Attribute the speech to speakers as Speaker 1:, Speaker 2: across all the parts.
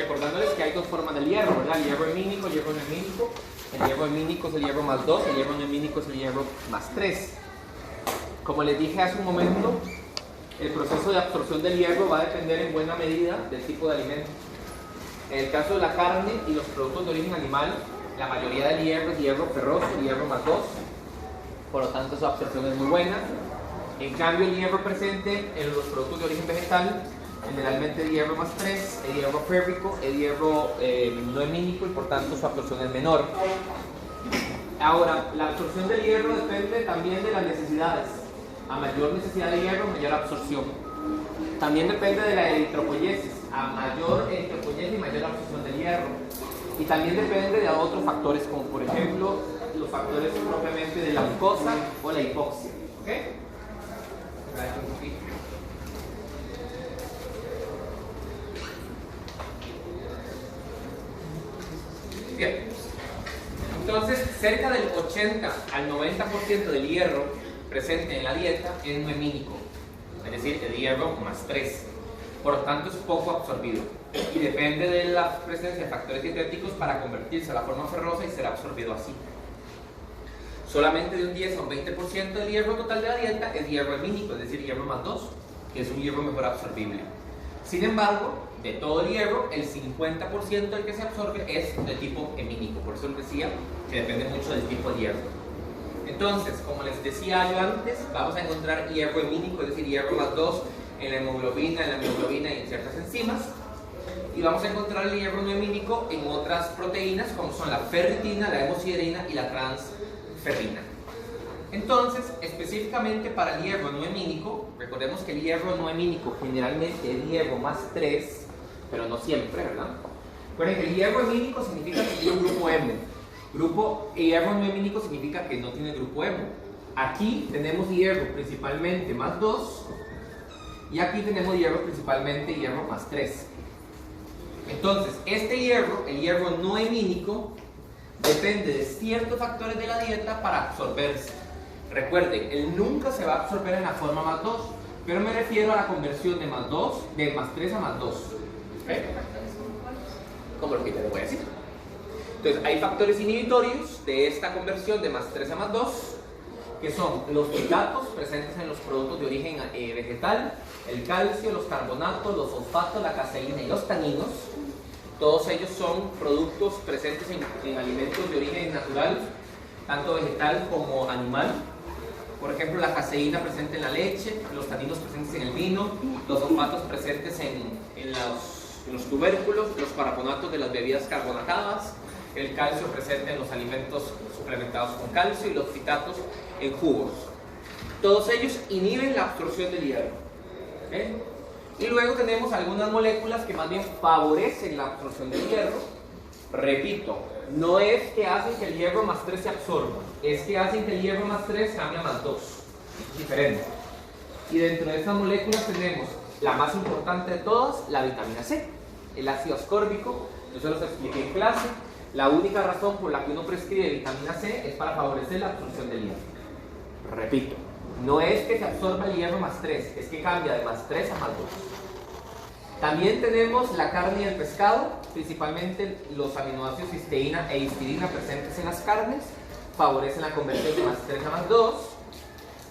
Speaker 1: recordándoles que hay dos formas del hierro, ¿verdad? El hierro hemínico, el hierro no hemínico. El hierro hemínico es el hierro más 2, el hierro no hemínico es el hierro más 3. Como les dije hace un momento, el proceso de absorción del hierro va a depender en buena medida del tipo de alimento. En el caso de la carne y los productos de origen animal, la mayoría del hierro es hierro ferroso, el hierro más 2, por lo tanto su absorción es muy buena. En cambio, el hierro presente en los productos de origen vegetal, generalmente el hierro más 3, el hierro férrico, el hierro no hemínico y por tanto su absorción es menor. Ahora, la absorción del hierro depende también de las necesidades. A mayor necesidad de hierro, mayor absorción. También depende de la eritropoyesis. A mayor eritropoyesis, mayor absorción del hierro. Y también depende de otros factores, como por ejemplo los factores propiamente de la mucosa o la hipoxia. ¿Ok? Bien. Entonces, cerca del 80 al 90% del hierro presente en la dieta es no hemínico, es decir, el hierro más 3. Por lo tanto, es poco absorbido y depende de la presencia de factores dietéticos para convertirse a la forma ferrosa y ser absorbido así. Solamente de un 10 a un 20% del hierro total de la dieta es hierro hemínico, es decir, hierro más 2, que es un hierro mejor absorbible. Sin embargo, de todo el hierro, el 50% del que se absorbe es de tipo hemínico. Por eso les decía que depende mucho del tipo de hierro. Entonces, como les decía yo antes, vamos a encontrar hierro hemínico, es decir, hierro más 2 en la hemoglobina, y en ciertas enzimas. Y vamos a encontrar el hierro no hemínico en otras proteínas, como son la ferritina, la hemosiderina y la transferrina. Entonces, específicamente para el hierro no hemínico, recordemos que el hierro no hemínico generalmente es hierro más 3, pero no siempre, ¿verdad? Recuerden que el hierro hemínico significa que tiene un grupo hemo. Hierro no hemínico significa que no tiene grupo hemo. Aquí tenemos hierro principalmente más 2 y aquí tenemos hierro principalmente hierro más 3. Entonces, este hierro, el hierro no hemínico, depende de ciertos factores de la dieta para absorberse. Recuerden, él nunca se va a absorber en la forma más 2, pero me refiero a la conversión de más 3 a más 2. ¿Okay? Como lo que te voy a decir. Entonces, hay factores inhibitorios de esta conversión de más 3 a más 2, que son los fitatos presentes en los productos de origen vegetal, el calcio, los carbonatos, los fosfatos, la caseína y los taninos. Todos ellos son productos presentes en alimentos de origen natural, tanto vegetal como animal. Por ejemplo, la caseína presente en la leche, los taninos presentes en el vino, los fosfatos presentes en los tubérculos, los carbonatos de las bebidas carbonatadas, el calcio presente en los alimentos suplementados con calcio y los fitatos en jugos. Todos ellos inhiben la absorción del hierro. ¿Okay? Y luego tenemos algunas moléculas que más bien favorecen la absorción del hierro. Repito, no es que hacen que el hierro más 3 se absorba, es que hacen que el hierro más 3 cambie a más 2. Es diferente. Y dentro de estas moléculas tenemos la más importante de todas, la vitamina C, el ácido ascórbico. Yo se los expliqué en clase. La única razón por la que uno prescribe vitamina C es para favorecer la absorción del hierro. Repito, no es que se absorba el hierro más 3, es que cambia de más 3 a más 2. También tenemos la carne y el pescado, principalmente los aminoácidos cisteína e histidina presentes en las carnes, favorecen la conversión de más 3 a más 2.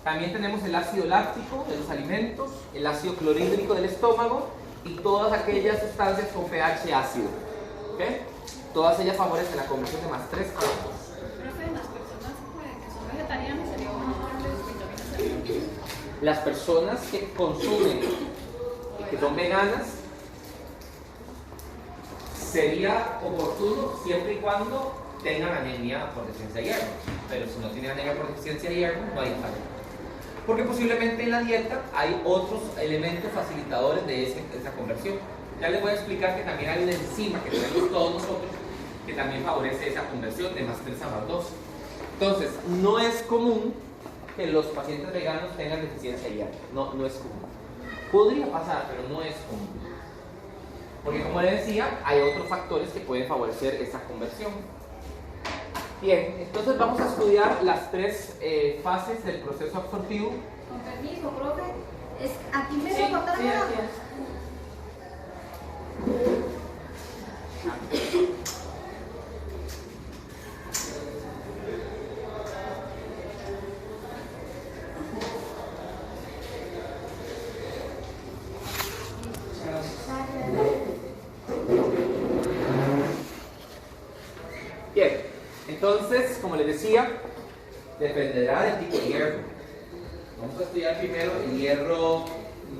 Speaker 1: También tenemos el ácido láctico de los alimentos, el ácido clorhídrico del estómago y todas aquellas sustancias con pH ácido. ¿Okay? Todas ellas favorecen la conversión de más 3 a más 2.
Speaker 2: Profe, las personas que son vegetarianas sería bueno darles vitamina C.
Speaker 1: Las personas que consumen, que son veganas, sería oportuno siempre y cuando tengan anemia por deficiencia de hierro. Pero si no tienen anemia por deficiencia de hierro, no hay falta. Porque posiblemente en la dieta hay otros elementos facilitadores de esa conversión. Ya les voy a explicar que también hay una enzima que tenemos todos nosotros que también favorece esa conversión de más 3 a más 2. Entonces, no es común que los pacientes veganos tengan deficiencia de hierro. No es común. Podría pasar, pero no es común. Porque como les decía, hay otros factores que pueden favorecer esa conversión. Bien, entonces vamos a estudiar las 3 fases del proceso absortivo.
Speaker 3: Con permiso, profe. Aquí me
Speaker 2: Sí,
Speaker 3: voy a botar
Speaker 2: sí,
Speaker 3: nada.
Speaker 2: así
Speaker 1: Entonces, como les decía, dependerá del tipo de hierro. Vamos a estudiar primero el hierro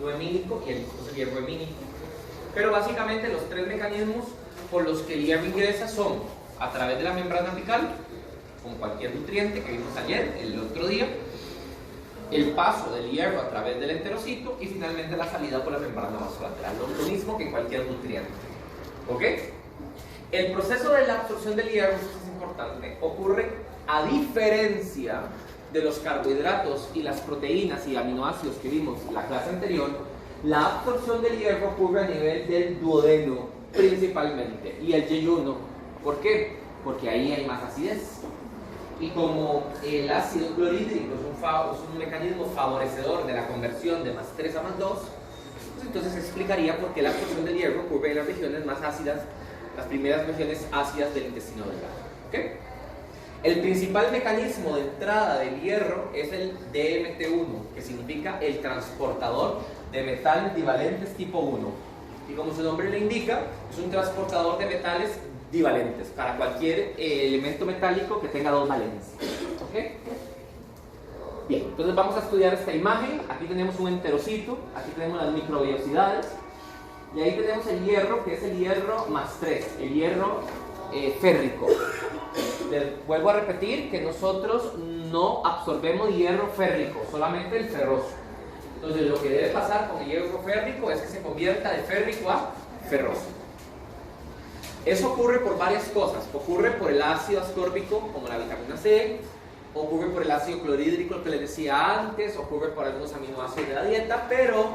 Speaker 1: no hemínico y el hierro hemínico. Pero básicamente los tres mecanismos por los que el hierro ingresa son a través de la membrana apical, con cualquier nutriente que vimos ayer, el otro día, el paso del hierro a través del enterocito y finalmente la salida por la membrana vasolateral, lo mismo que en cualquier nutriente. ¿Ok? El proceso de la absorción del hierro, esto es importante, ocurre a diferencia de los carbohidratos y las proteínas y aminoácidos que vimos en la clase anterior. La absorción del hierro ocurre a nivel del duodeno principalmente y el yeyuno. ¿Por qué? Porque ahí hay más acidez. Y como el ácido clorhídrico es un mecanismo favorecedor de la conversión de más 3 a más 2, pues entonces explicaría por qué la absorción del hierro ocurre en las regiones más ácidas, las primeras regiones ácidas del intestino delgado. ¿Okay? El principal mecanismo de entrada del hierro es el DMT1, que significa el transportador de metales divalentes tipo 1. Y como su nombre le indica, es un transportador de metales divalentes para cualquier elemento metálico que tenga dos valencias. ¿Okay? Bien, entonces vamos a estudiar esta imagen. Aquí tenemos un enterocito, aquí tenemos las microvellosidades y ahí tenemos el hierro, que es el hierro más 3, el hierro férrico. Les vuelvo a repetir que nosotros no absorbemos hierro férrico, solamente el ferroso. Entonces lo que debe pasar con el hierro férrico es que se convierta de férrico a ferroso. Eso ocurre por varias cosas. Ocurre por el ácido ascórbico, como la vitamina C, ocurre por el ácido clorhídrico que les decía antes, ocurre por algunos aminoácidos de la dieta, pero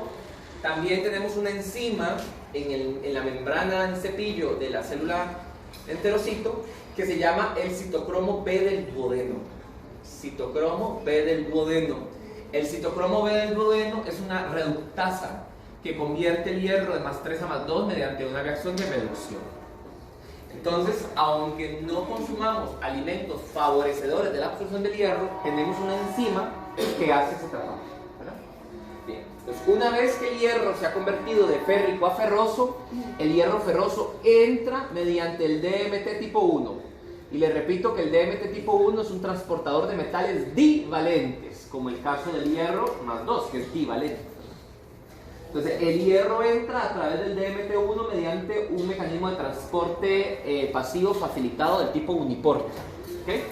Speaker 1: también tenemos una enzima en la membrana en cepillo de la célula enterocito que se llama el citocromo B del duodeno. Citocromo B del duodeno. El citocromo B del duodeno es una reductasa que convierte el hierro de más 3 a más 2 mediante una reacción de reducción. Entonces, aunque no consumamos alimentos favorecedores de la absorción del hierro, tenemos una enzima que hace ese trabajo. ¿Verdad? Bien. Entonces, una vez que el hierro se ha convertido de férrico a ferroso, el hierro ferroso entra mediante el DMT tipo 1. Y les repito que el DMT tipo 1 es un transportador de metales divalentes, como el caso del hierro más 2, que es divalente. Entonces, el hierro entra a través del DMT1 mediante un mecanismo de transporte pasivo facilitado del tipo uniporta. ¿Okay?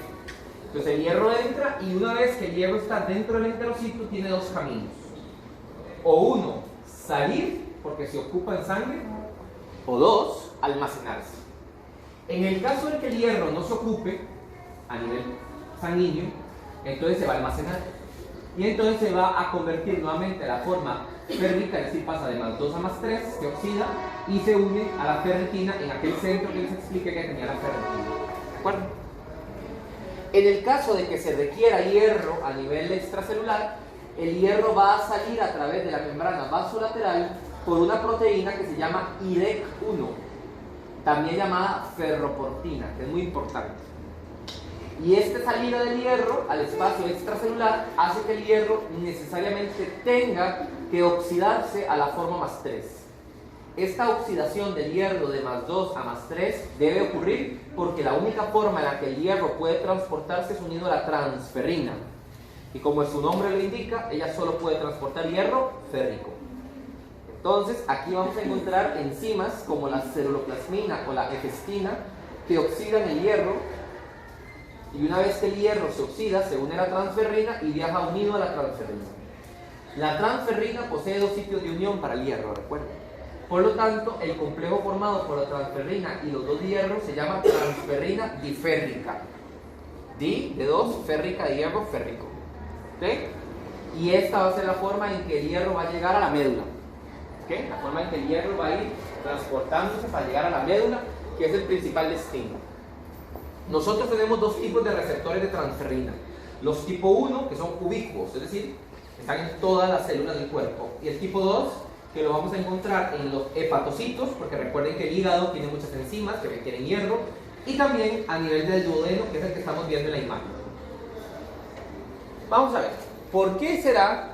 Speaker 1: Entonces, el hierro entra y una vez que el hierro está dentro del enterocito, tiene dos caminos. O uno, salir porque se ocupa en sangre, o dos, almacenarse. En el caso de que el hierro no se ocupe a nivel sanguíneo, entonces se va a almacenar. Y entonces se va a convertir nuevamente a la forma férrica, es decir, pasa de más 2 a más 3, se oxida y se une a la ferritina en aquel centro que les expliqué que tenía la ferritina. ¿De acuerdo? En el caso de que se requiera hierro a nivel extracelular, el hierro va a salir a través de la membrana vasolateral por una proteína que se llama IDEC1, también llamada ferroportina, que es muy importante. Y esta salida del hierro al espacio extracelular hace que el hierro necesariamente tenga que oxidarse a la forma más 3. Esta oxidación del hierro de más 2 a más 3 debe ocurrir porque la única forma en la que el hierro puede transportarse es unido a la transferrina. Y como su nombre lo indica, ella solo puede transportar hierro férrico. Entonces, aquí vamos a encontrar enzimas como la ceruloplasmina o la efestina que oxidan el hierro. Y una vez que el hierro se oxida, se une a la transferrina y viaja unido a la transferrina. La transferrina posee dos sitios de unión para el hierro, recuerden. Por lo tanto, el complejo formado por la transferrina y los dos hierros se llama transferrina diférrica. Di de dos, férrica de hierro, férrico. ¿Okay? Y esta va a ser la forma en que el hierro va a llegar a la médula. ¿Okay? La forma en que el hierro va a ir transportándose para llegar a la médula, que es el principal destino. Nosotros tenemos dos tipos de receptores de transferrina. Los tipo 1, que son ubícuos, es decir, están en todas las células del cuerpo. Y el tipo 2, que lo vamos a encontrar en los hepatocitos, porque recuerden que el hígado tiene muchas enzimas que requieren hierro, y también a nivel del duodeno, que es el que estamos viendo en la imagen. Vamos a ver, ¿por qué será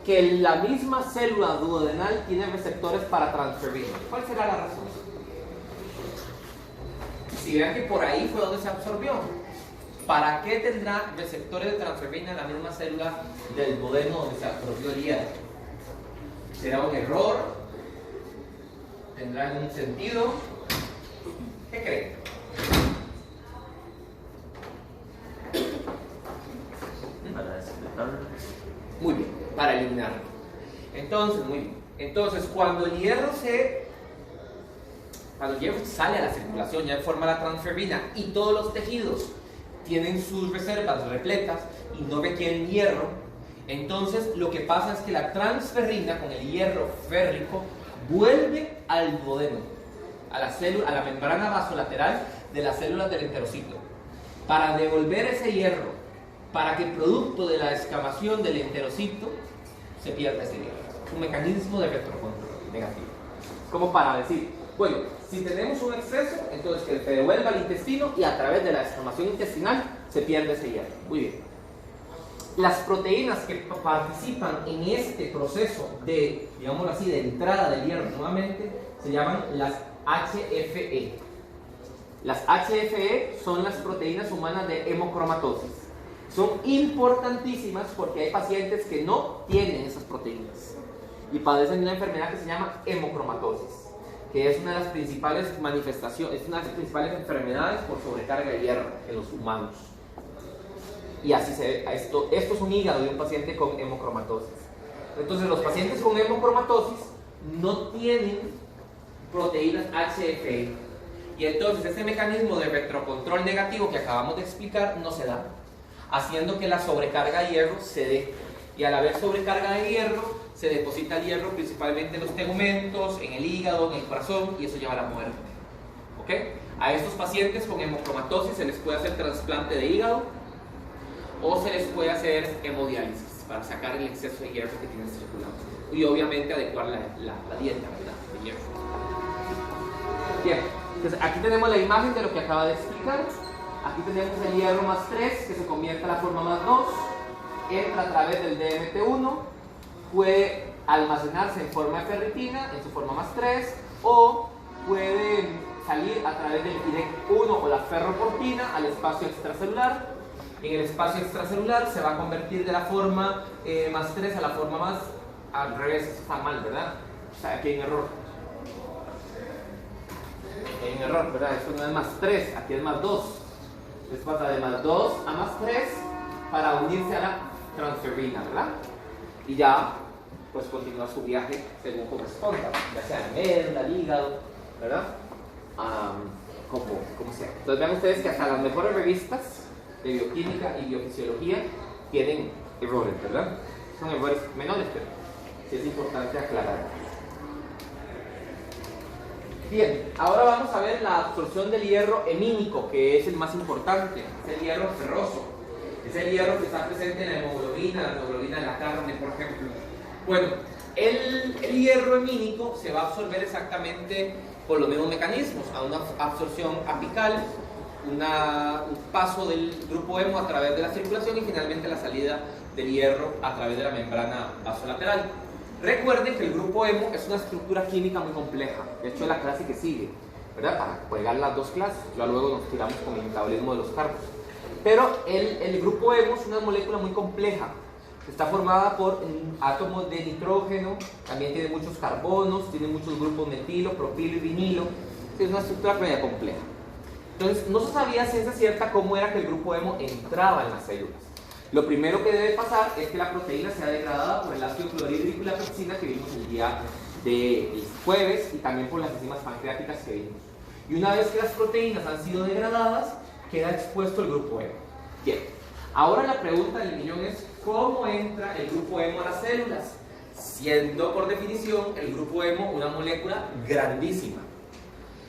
Speaker 1: que la misma célula duodenal tiene receptores para transferrina? ¿Cuál será la razón? Si vean que por ahí fue donde se absorbió. ¿para qué tendrá receptores de transferrina en la misma célula del duodeno donde se absorbió el hierro? ¿Será un error? ¿Tendrá algún sentido? ¿Qué creen?
Speaker 3: Para explicarlo.
Speaker 1: Muy bien, para eliminarlo. Entonces, muy bien. Entonces, cuando el hierro sale a la circulación, ya forma la transferrina y todos los tejidos tienen sus reservas repletas y no requieren hierro, entonces lo que pasa es que la transferrina con el hierro férrico vuelve al duodeno, a la membrana vasolateral de las células del enterocito, para devolver ese hierro, para que producto de la descamación del enterocito se pierda ese hierro. Un mecanismo de retrocontrol negativo. Como para decir, bueno, si tenemos un exceso, entonces que se devuelva al intestino y a través de la descamación intestinal se pierde ese hierro. Muy bien. Las proteínas que participan en este proceso de, digámoslo así, de entrada del hierro nuevamente, se llaman las HFE. Las HFE son las proteínas humanas de hemocromatosis. Son importantísimas porque hay pacientes que no tienen esas proteínas y padecen de una enfermedad que se llama hemocromatosis, que es una de las principales manifestaciones, es una de las principales enfermedades por sobrecarga de hierro en los humanos. Y así se ve, esto es un hígado de un paciente con hemocromatosis. Entonces los pacientes con hemocromatosis no tienen proteínas HFE. Y entonces ese mecanismo de retrocontrol negativo que acabamos de explicar no se da, haciendo que la sobrecarga de hierro se dé. Y al haber sobrecarga de hierro, se deposita el hierro principalmente en los tegumentos, en el hígado, en el corazón, y eso lleva a la muerte. ¿Ok? A estos pacientes con hemocromatosis se les puede hacer trasplante de hígado o se les puede hacer hemodiálisis para sacar el exceso de hierro que tienen circulando. Y obviamente adecuar la dieta, ¿verdad?, de hierro. Bien, entonces aquí tenemos la imagen de lo que acaba de explicar. Aquí tenemos el hierro más 3 que se convierte a la forma más 2, entra a través del DMT1, puede almacenarse en forma de ferritina, en su forma más 3, o puede salir a través del IREC1 o la ferroportina al espacio extracelular. En el espacio extracelular se va a convertir de la forma más 3 a la forma más al revés. Eso está mal, ¿verdad? O sea, aquí hay un error. Hay un error, ¿verdad? Esto no es más 3, aquí es más 2. Entonces pasa de más 2 a más 3 para unirse a la transferrina, ¿verdad? Y ya, pues continúa su viaje según corresponda, ya sea la médula, el hígado, ¿verdad? Como sea. Entonces vean ustedes que hasta las mejores revistas de bioquímica y biofisiología tienen errores, ¿verdad? Son errores menores, pero sí es importante aclarar. Bien, ahora vamos a ver la absorción del hierro hemínico, que es el más importante, es el hierro ferroso. Es el hierro que está presente en la hemoglobina de la carne, por ejemplo. Bueno, el hierro hemínico se va a absorber exactamente por los mismos mecanismos, a una absorción apical, un paso del grupo hemo a través de la circulación y finalmente la salida del hierro a través de la membrana vasolateral. Recuerden que el grupo hemo es una estructura química muy compleja, de hecho es la clase que sigue, ¿verdad? Para pegar las dos clases, ya luego nos tiramos con el metabolismo de los carbonos. Pero el grupo hemo es una molécula muy compleja, está formada por átomos de nitrógeno, también tiene muchos carbonos, tiene muchos grupos metilo, propilo y vinilo, es una estructura media compleja. Entonces no se sabía a ciencia cierta cómo era que el grupo hemo entraba en las células. Lo primero que debe pasar es que la proteína sea degradada por el ácido clorhídrico y la pepsina que vimos el día del jueves y también por las enzimas pancreáticas que vimos. Y una vez que las proteínas han sido degradadas, queda expuesto el grupo hemo. Bien, ahora la pregunta del millón es ¿cómo entra el grupo hemo a las células? Siendo por definición el grupo hemo una molécula grandísima.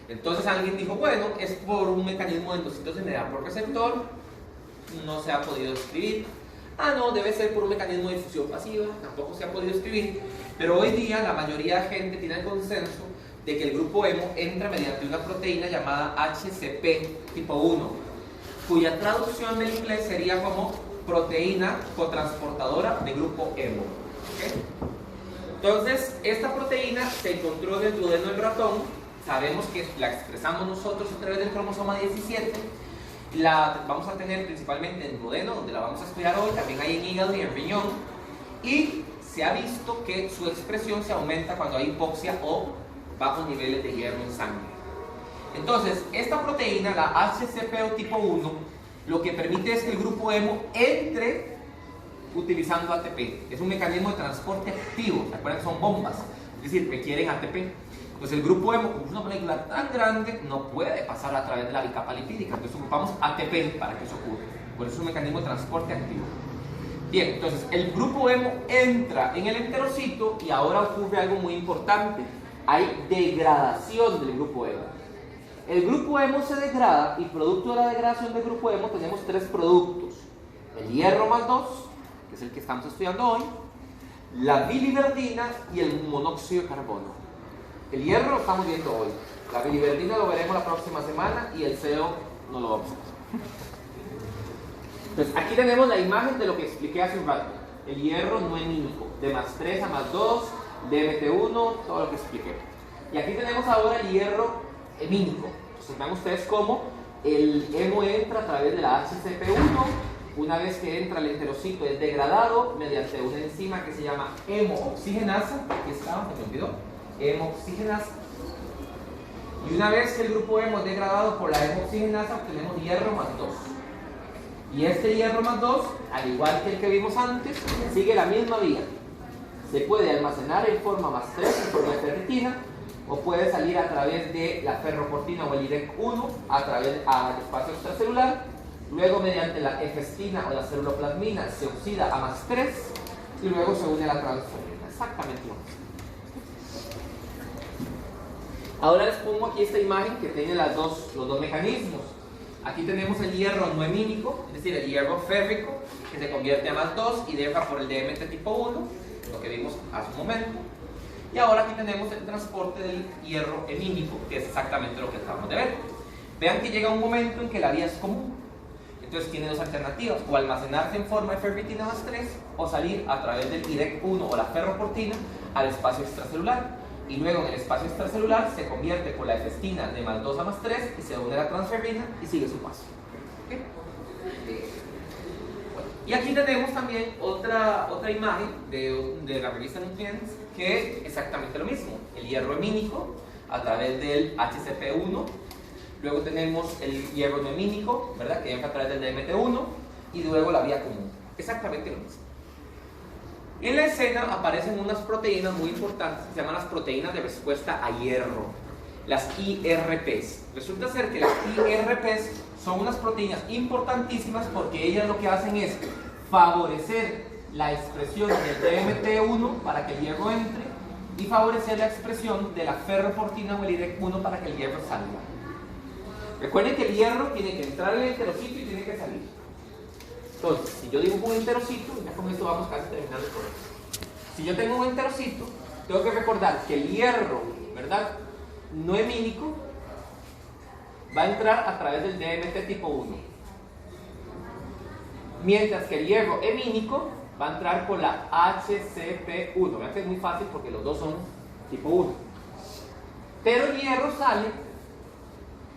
Speaker 1: Entonces alguien dijo, bueno, es por un mecanismo de endocitocinidad por receptor, no se ha podido describir. No, debe ser por un mecanismo de difusión pasiva, tampoco se ha podido describir. Pero hoy día la mayoría de gente tiene el consenso de que el grupo hemo entra mediante una proteína llamada HCP tipo 1, cuya traducción del inglés sería como proteína cotransportadora de grupo hemo. ¿Okay? Entonces, esta proteína se encontró en el duodeno del ratón. Sabemos que la expresamos nosotros a través del cromosoma 17 La vamos a tener principalmente en duodeno, donde la vamos a estudiar hoy, también hay en hígado y en riñón, y se ha visto que su expresión se aumenta cuando hay hipoxia o bajos niveles de hierro en sangre. Entonces, esta proteína, la HCPO tipo 1, lo que permite es que el grupo hemo entre utilizando ATP. Es un mecanismo de transporte activo, ¿se acuerdan? Son bombas, es decir, requieren ATP. Entonces el grupo hemo, como es una molécula tan grande, no puede pasar a través de la bicapa lipídica. Entonces ocupamos ATP para que eso ocurra. Por eso es un mecanismo de transporte activo. Bien, entonces el grupo hemo entra en el enterocito y ahora ocurre algo muy importante. Hay degradación del grupo hemo. El grupo hemo se degrada y producto de la degradación del grupo hemo tenemos tres productos. El hierro más 2, que es el que estamos estudiando hoy, la biliverdina y el monóxido de carbono. El hierro lo estamos viendo hoy, la biliverdina lo veremos la próxima semana y el CO no lo vamos a ver. Entonces aquí tenemos la imagen de lo que expliqué hace un rato. El hierro no hemínico, de más 3 a más 2, DMT1, todo lo que expliqué. Y aquí tenemos ahora el hierro hemínico. Entonces vean ustedes cómo el hemo entra a través de la HCP1. Una vez que entra el enterocito es degradado mediante una enzima que se llama hemooxigenasa. Aquí está, se me olvidó. Hemooxigenasa. Y una vez que el grupo hemo es degradado por la hemooxigenasa, obtenemos hierro más 2. Y este hierro más 2, al igual que el que vimos antes, sigue la misma vía. Se puede almacenar en forma más 3, en forma de ferritina, o puede salir a través de la ferroportina o el IREC1 a través al espacio extracelular. Luego, mediante la efestina o la ceruloplasmina, se oxida a más 3 y luego se une a la transferrina. Exactamente lo mismo. Ahora les pongo aquí esta imagen que tiene los dos mecanismos. Aquí tenemos el hierro no hemínico, es decir, el hierro férrico, que se convierte a más 2 y deja por el DMT tipo 1, lo que vimos hace un momento. Y ahora aquí tenemos el transporte del hierro hemínico, que es exactamente lo que acabamos de ver. Vean que llega un momento en que la vía es común. Entonces tiene dos alternativas, o almacenarse en forma de ferritina más 3 o salir a través del IREC1 o la ferroportina al espacio extracelular. Y luego en el espacio extracelular se convierte por la efestina de más 2 a más 3 y se une a la transferrina y sigue su paso. ¿Okay? Bueno, y aquí tenemos también otra imagen de la revista Nutrients que es exactamente lo mismo. El hierro hemínico a través del HCP1. Luego tenemos el hierro no hemínico, ¿verdad? Que entra a través del DMT1 y luego la vía común. Exactamente lo mismo. En la escena aparecen unas proteínas muy importantes que se llaman las proteínas de respuesta a hierro, las IRPs. Resulta ser que las IRPs son unas proteínas importantísimas porque ellas lo que hacen es favorecer la expresión del DMT1 para que el hierro entre y favorecer la expresión de la ferroportina o el IREC1 para que el hierro salga. Recuerden que el hierro tiene que entrar en el enterocito y tiene que salir. Entonces, si yo dibujo un enterocito, ya con esto vamos casi terminando el programa. Si yo tengo un enterocito, tengo que recordar que el hierro, ¿verdad?, no hemínico, va a entrar a través del DMT tipo 1. Mientras que el hierro hemínico va a entrar por la HCP1. Vean que es muy fácil porque los dos son tipo 1. Pero el hierro sale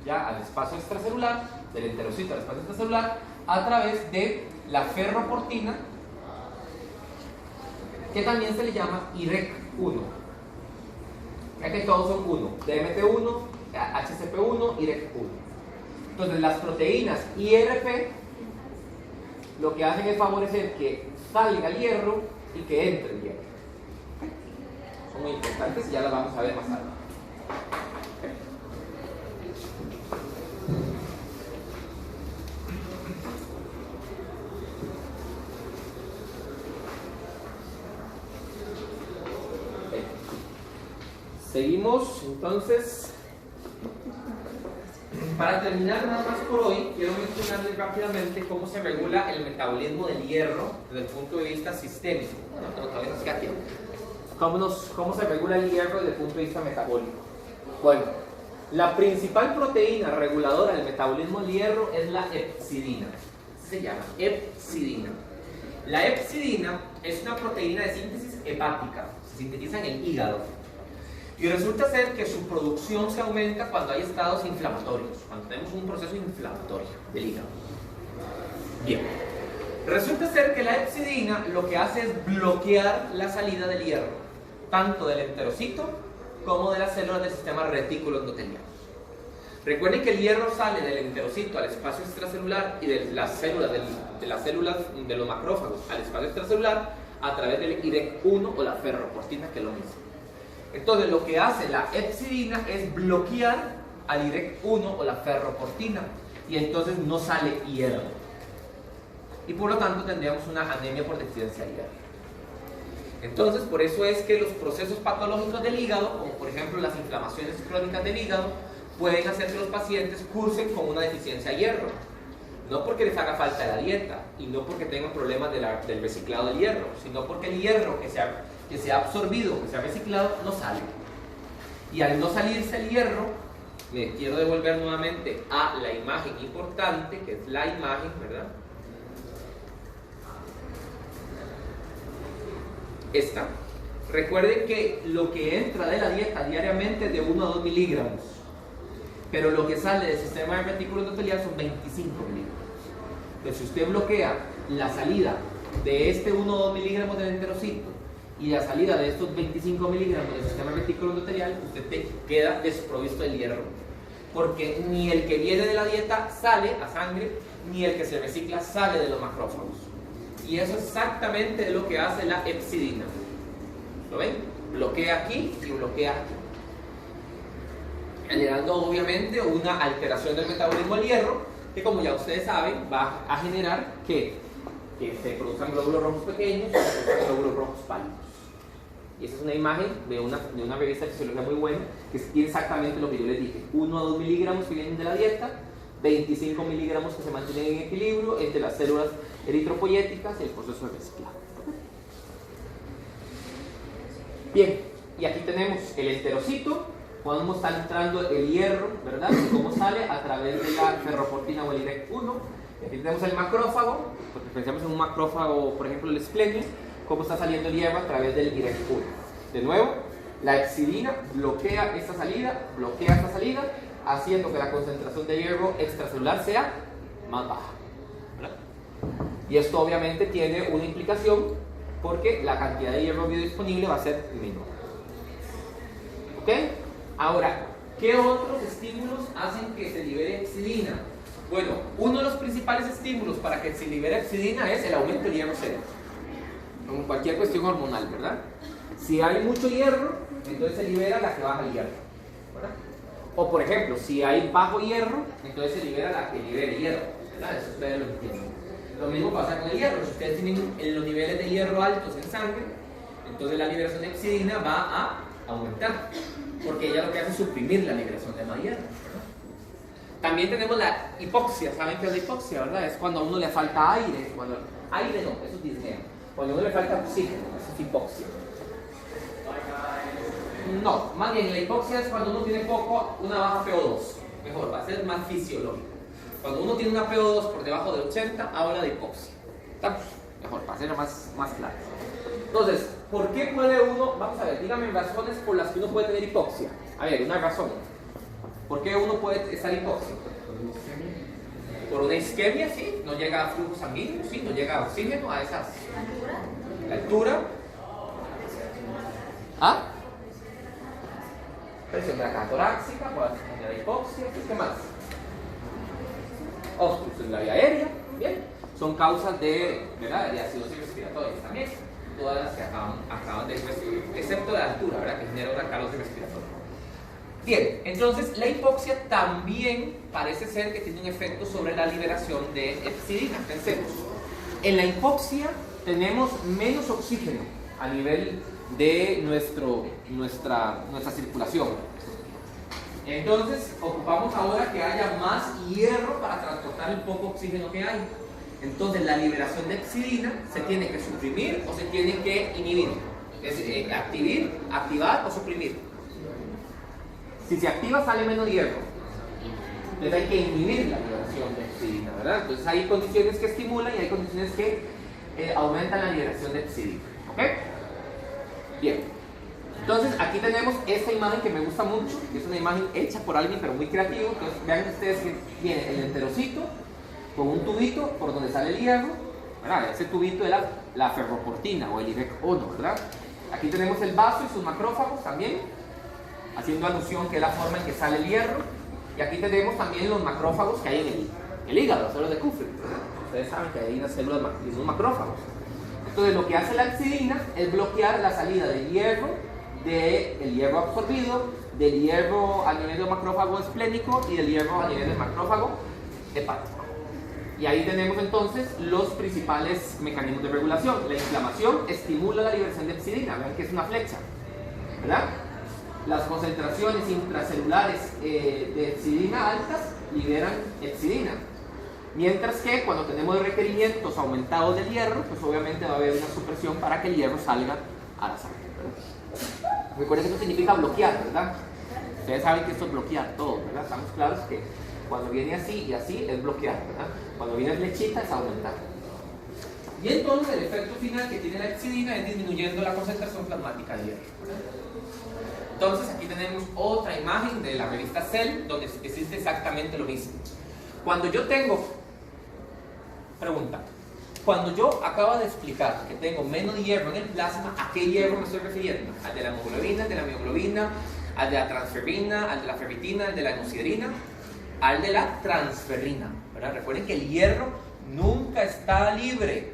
Speaker 1: ya al espacio extracelular, del enterocito al espacio extracelular, a través de la ferroportina, que también se le llama IREC1. Ya que todos son 1, DMT1, HCP1, IREC1. Entonces las proteínas IRP lo que hacen es favorecer que salga el hierro y que entre el hierro. Son muy importantes y ya las vamos a ver más tarde. Seguimos, entonces, para terminar nada más por hoy, quiero mencionarles rápidamente cómo se regula el metabolismo del hierro desde el punto de vista sistémico. Bueno, todavía nos queda tiempo. ¿Cómo se regula el hierro desde el punto de vista metabólico? Bueno, la principal proteína reguladora del metabolismo del hierro es la hepcidina. Se llama hepcidina. La hepcidina es una proteína de síntesis hepática, se sintetiza en el hígado. Y resulta ser que su producción se aumenta cuando hay estados inflamatorios, cuando tenemos un proceso inflamatorio del hígado. Bien, resulta ser que la hepcidina lo que hace es bloquear la salida del hierro, tanto del enterocito como de las células del sistema retículo endotelial. Recuerden que el hierro sale del enterocito al espacio extracelular y de las células de los macrófagos al espacio extracelular a través del IREC1 o la ferroportina, que es lo mismo. Entonces lo que hace la hepcidina es bloquear al IREC1 o la ferroportina y entonces no sale hierro. Y por lo tanto tendríamos una anemia por deficiencia de hierro. Entonces por eso es que los procesos patológicos del hígado, como por ejemplo las inflamaciones crónicas del hígado, pueden hacer que los pacientes cursen con una deficiencia de hierro. No porque les haga falta la dieta y no porque tengan problemas del reciclado del hierro, sino porque el hierro que se ha absorbido, que se ha reciclado, no sale. Y al no salirse el hierro, me quiero devolver nuevamente a la imagen importante, que es la imagen, ¿verdad? Esta. Recuerden que lo que entra de la dieta diariamente es de 1 a 2 miligramos. Pero lo que sale del sistema de retículo endotelial son 25 miligramos. Entonces, si usted bloquea la salida de este 1 o 2 miligramos del enterocito y la salida de estos 25 miligramos del sistema reticulo endotelial, usted te queda desprovisto del hierro. Porque ni el que viene de la dieta sale a sangre, ni el que se recicla sale de los macrófagos. Y eso es exactamente lo que hace la hepcidina. ¿Lo ven? Bloquea aquí y bloquea aquí, generando obviamente una alteración del metabolismo del hierro, que como ya ustedes saben, va a generar que se produzcan glóbulos rojos pequeños, glóbulos rojos pálidos. Y esa es una imagen de una revista de fisiología muy buena, que tiene exactamente lo que yo les dije: 1 a 2 miligramos que vienen de la dieta, 25 miligramos que se mantienen en equilibrio entre las células eritropoyéticas y el proceso de reciclado. Bien, y aquí tenemos el enterocito, cómo está entrando el hierro, ¿verdad? Y cómo sale a través de la ferroportina o el IREC1. Aquí tenemos el macrófago, porque pensamos en un macrófago, por ejemplo el esplenio, cómo está saliendo el hierro a través del IREC1. De nuevo, la hepcidina bloquea esta salida, haciendo que la concentración de hierro extracelular sea más baja, ¿verdad? Y esto obviamente tiene una implicación, porque la cantidad de hierro biodisponible va a ser menor. ¿Ok? Ahora, ¿qué otros estímulos hacen que se libere hepcidina? Bueno, uno de los principales estímulos para que se libere hepcidina es el aumento del hierro cero. Como cualquier cuestión hormonal, ¿verdad? Si hay mucho hierro, entonces se libera la que baja el hierro, ¿verdad? O por ejemplo, si hay bajo hierro, entonces se libera la que libere hierro, ¿verdad? Eso ustedes lo entienden. Lo mismo pasa con el hierro. Si ustedes tienen los niveles de hierro altos en sangre, entonces la liberación de hepcidina va a aumentar, porque ella lo que hace es suprimir la liberación de más hierro, ¿verdad? También tenemos la hipoxia. ¿Saben qué es la hipoxia, verdad? Es cuando a uno le falta aire. Aire no, eso es disnea. Cuando a uno le falta oxígeno, eso es hipoxia. No, más bien la hipoxia es cuando uno tiene una baja PO2. Mejor, va a ser más fisiológico. Cuando uno tiene una PO2 por debajo de 80, habla de hipoxia. ¿Está? Mejor, para ser más claro. Entonces, ¿por qué puede uno? Vamos a ver, díganme razones por las que uno puede tener hipoxia. A ver, una razón. ¿Por qué uno puede estar hipóxico? Por una isquemia, sí. No llega a flujo sanguíneo, sí. No llega a oxígeno a esas. La altura. ¿Ah? Presión de la caja torácica, puede tener hipoxia. ¿Qué más? Obstrucción de la vía aérea. Bien. Son causas de acidosis respiratoria también. Todas las que acaban de recibir, excepto la altura, ¿verdad? Que genera una calor respiratoria. Bien, entonces la hipoxia también parece ser que tiene un efecto sobre la liberación de hepcidina. Pensemos, en la hipoxia tenemos menos oxígeno a nivel de nuestra circulación. Entonces ocupamos ahora que haya más hierro para transportar el poco oxígeno que hay. Entonces la liberación de hepcidina se tiene que suprimir o se tiene que inhibir. Es activar o suprimir. Si se activa sale menos hierro. Entonces hay que inhibir la liberación de hepcidina, ¿verdad? Entonces hay condiciones que estimulan y hay condiciones que aumentan la liberación de hepcidina. ¿Ok? Bien. Entonces aquí tenemos esta imagen que me gusta mucho, que es una imagen hecha por alguien pero muy creativo. Entonces vean ustedes que viene el enterocito con un tubito por donde sale el hierro, ¿verdad? Ese tubito de la ferroportina o el IBEC-1, ¿verdad? Aquí tenemos el vaso y sus macrófagos también, haciendo alusión que es la forma en que sale el hierro. Y aquí tenemos también los macrófagos que hay en el hígado, las células de Kupffer. Ustedes saben que hay unas células y unos macrófagos. Entonces lo que hace la hepcidina es bloquear la salida del hierro absorbido, del hierro a nivel del macrófago esplénico y del hierro a nivel del macrófago hepático. Y ahí tenemos entonces los principales mecanismos de regulación. La inflamación estimula la liberación de hepcidina, vean que es una flecha, ¿verdad? Las concentraciones intracelulares de hepcidina altas liberan hepcidina. Mientras que cuando tenemos requerimientos aumentados del hierro, pues obviamente va a haber una supresión para que el hierro salga a la sangre, ¿verdad? Recuerden que esto significa bloquear, ¿verdad? Ustedes saben que esto es bloquear todo, ¿verdad? Estamos claros que cuando viene así y así es bloquear, ¿verdad? Cuando viene flechita es aumentar. Y entonces el efecto final que tiene la hepcidina es disminuyendo la concentración plasmática de hierro, ¿verdad? Entonces aquí tenemos otra imagen de la revista Cell donde existe exactamente lo mismo. Cuando yo tengo, pregunta, cuando yo acabo de explicar que tengo menos hierro en el plasma, ¿a qué hierro me estoy refiriendo? ¿Al de la hemoglobina, al de la mioglobina, al de la transferrina, al de la ferritina, al de la hemosiderina? Al de la transferrina, ¿verdad? Recuerden que el hierro nunca está libre,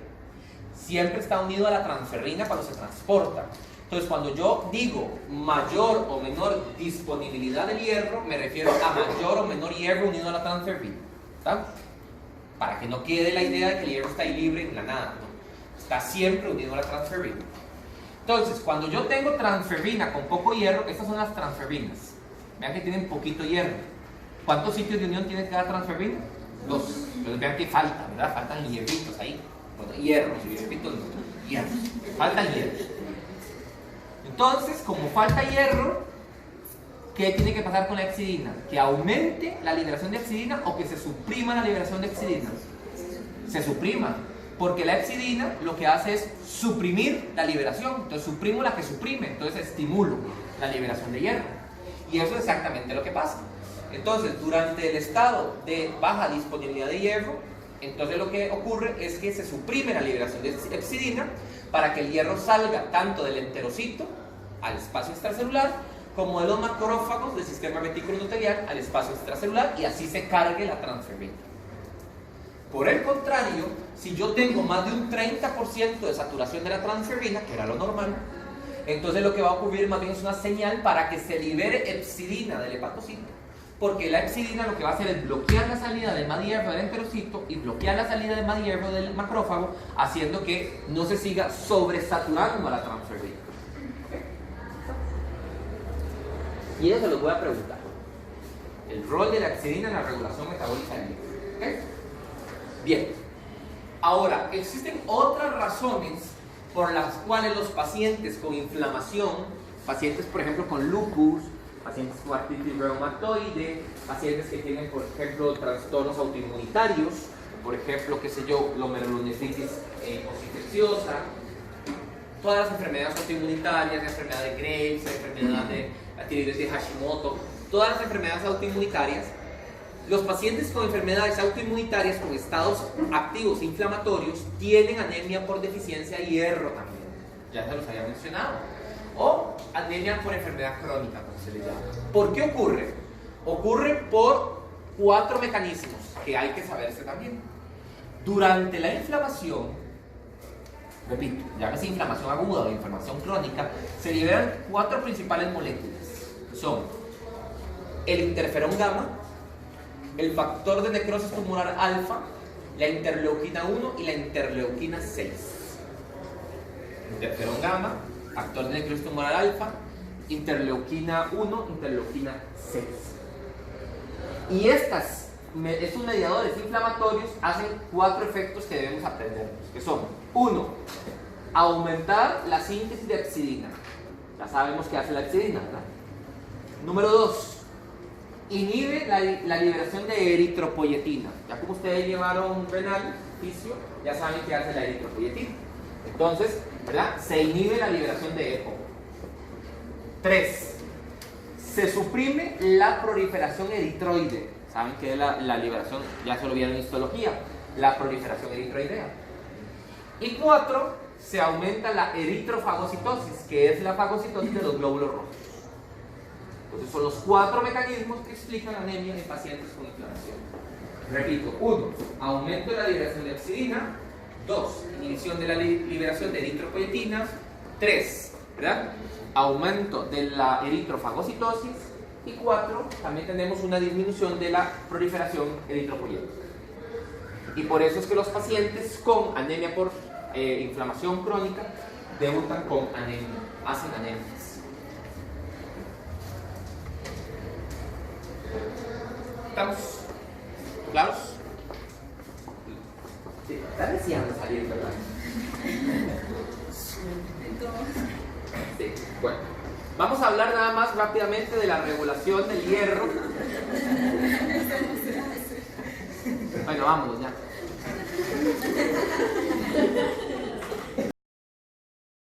Speaker 1: siempre está unido a la transferrina cuando se transporta. Entonces, cuando yo digo mayor o menor disponibilidad del hierro, me refiero a mayor o menor hierro unido a la transferrina, ¿está? Para que no quede la idea de que el hierro está ahí libre en la nada, ¿no? Está siempre unido a la transferrina. Entonces, cuando yo tengo transferrina con poco hierro, estas son las transferrinas. Vean que tienen poquito hierro. ¿Cuántos sitios de unión tiene cada transferrina? 2. Entonces vean que falta, ¿verdad? Faltan hierritos ahí. Bueno, hierros, hierritos no. Hierros. Faltan hierros. Entonces, como falta hierro, ¿qué tiene que pasar con la hepcidina? ¿Que aumente la liberación de hepcidina o que se suprima la liberación de hepcidina? Se suprima, porque la hepcidina lo que hace es suprimir la liberación. Entonces suprimo la que suprime, entonces estimulo la liberación de hierro. Y eso es exactamente lo que pasa. Entonces, durante el estado de baja disponibilidad de hierro, entonces lo que ocurre es que se suprime la liberación de hepcidina para que el hierro salga tanto del enterocito al espacio extracelular como de los macrófagos del sistema reticuloendotelial al espacio extracelular y así se cargue la transferrina. Por el contrario, si yo tengo más de un 30% de saturación de la transferrina, que era lo normal, entonces lo que va a ocurrir más bien es una señal para que se libere hepcidina del hepatocito, porque la hepcidina lo que va a hacer es bloquear la salida de más hierro del enterocito y bloquear la salida de más hierro del macrófago, haciendo que no se siga sobresaturando a la transferrina. Y eso se los voy a preguntar. El rol de la hepcidina en la regulación metabólica del hierro. ¿Okay? Bien. Ahora, existen otras razones por las cuales los pacientes con inflamación, pacientes por ejemplo con lupus, pacientes con artritis reumatoide, pacientes que tienen por ejemplo trastornos autoinmunitarios, por ejemplo, qué sé yo, glomerulonefritis postinfecciosa, todas las enfermedades autoinmunitarias, la enfermedad de Graves, la enfermedad de la tiroides de Hashimoto, todas las enfermedades autoinmunitarias, los pacientes con enfermedades autoinmunitarias con estados activos inflamatorios tienen anemia por deficiencia de hierro también, ya se los había mencionado, o anemia por enfermedad crónica, como se le llama. ¿Por qué ocurre? Ocurre por 4 mecanismos que hay que saberse también. Durante la inflamación, repito, ya que es inflamación aguda o inflamación crónica, se liberan 4 principales moléculas. Son el interferón gamma, el factor de necrosis tumoral alfa, la interleuquina 1 y la interleuquina 6. Interferón gamma, factor de necrosis tumoral alfa, interleuquina 1, interleuquina 6. Y estos mediadores inflamatorios hacen 4 efectos que debemos aprender, que son: 1. Aumentar la síntesis de hepcidina. Ya sabemos qué hace la hepcidina, ¿verdad? Número 2. Inhibe la liberación de eritropoyetina. Ya como ustedes llevaron renal, fisio, ya saben qué hace la eritropoyetina. Entonces, ¿verdad? Se inhibe la liberación de EPO. 3. Se suprime la proliferación eritroide. Saben que es la liberación, ya se lo vieron en histología, la proliferación eritroidea. Y 4. Se aumenta la eritrofagocitosis, que es la fagocitosis de los glóbulos rojos. Entonces son los 4 mecanismos que explican anemia en pacientes con inflamación. Repito: 1. Aumento de la liberación de hepcidina. 2. Inhibición de la liberación de eritropoyetina. 3. ¿Verdad? Aumento de la eritrofagocitosis. Y 4. También tenemos una disminución de la proliferación eritropoyética. Y por eso es que los pacientes con anemia por inflamación crónica debutan con anemia, hacen anemias. ¿Estamos claros? Sí, están deseando salir, ¿verdad? Sí, bueno. Vamos a hablar nada más rápidamente de la regulación del hierro. Bueno, vámonos ya.